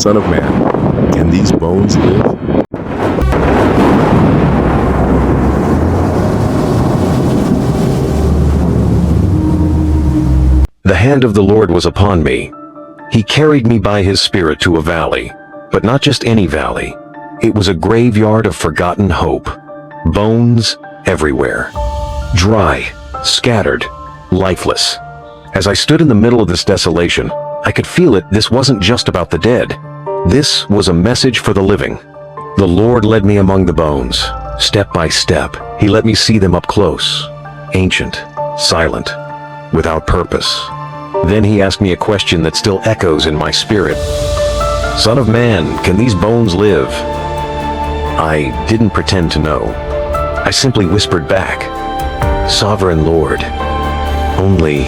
Son of man, can these bones live? The hand of the Lord was upon me. He carried me by his Spirit to a valley, but not just any valley. It was a graveyard of forgotten hope. Bones everywhere. Dry, scattered, lifeless. As I stood in the middle of this desolation, I could feel it. This wasn't just about the dead. This was a message for the living. The Lord led me among the bones, step by step. He let me see them up close, ancient, silent, without purpose. Then he asked me a question that still echoes in my spirit. Son of man, can these bones live? I didn't pretend to know. I simply whispered back, Sovereign Lord, only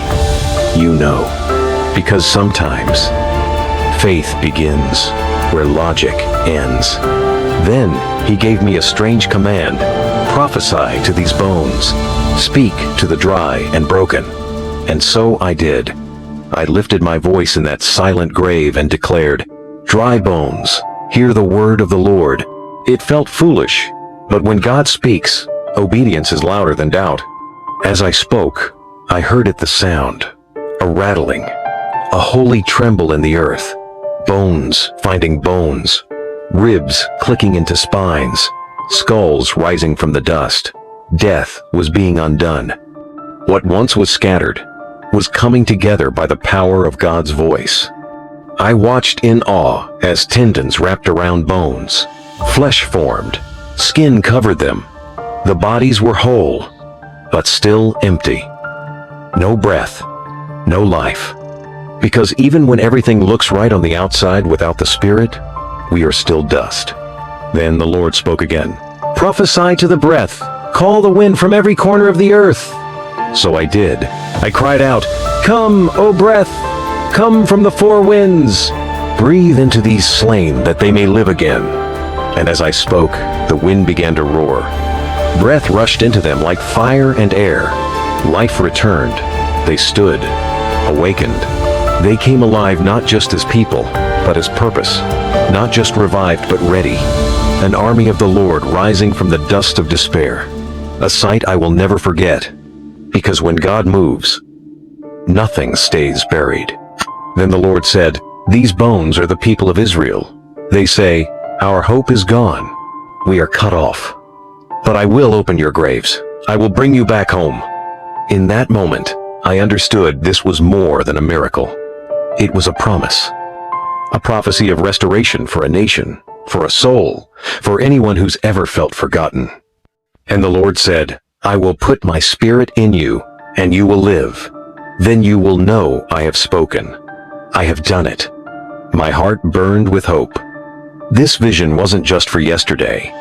you know. Because sometimes faith begins where logic ends. Then he gave me a strange command. Prophesy to these bones. Speak to the dry and broken. And so I did. I lifted my voice in that silent grave and declared, Dry bones, hear the word of the Lord. It felt foolish, but when God speaks, obedience is louder than doubt. As I spoke, I heard it the sound, a rattling, a holy tremble in the earth, bones finding bones, ribs clicking into spines, skulls rising from the dust. Death was being undone. What once was scattered was coming together by the power of God's voice. I watched in awe as tendons wrapped around bones, flesh formed, skin covered them. The bodies were whole, but still empty. No breath, no life. Because even when everything looks right on the outside without the Spirit, we are still dust. Then the Lord spoke again. Prophesy to the breath. Call the wind from every corner of the earth. So I did. I cried out, Come, O breath, come from the four winds. Breathe into these slain that they may live again. And as I spoke, the wind began to roar. Breath rushed into them like fire and air. Life returned. They stood, awakened. They came alive not just as people, but as purpose. Not just revived, but ready. An army of the Lord rising from the dust of despair. A sight I will never forget. Because when God moves, nothing stays buried. Then the Lord said, These bones are the people of Israel. They say, Our hope is gone. We are cut off. But I will open your graves. I will bring you back home. In that moment, I understood this was more than a miracle. It was a promise. A prophecy of restoration for a nation, for a soul, for anyone who's ever felt forgotten. And the Lord said, I will put my Spirit in you, and you will live. Then you will know I have spoken. I have done it. My heart burned with hope. This vision wasn't just for yesterday.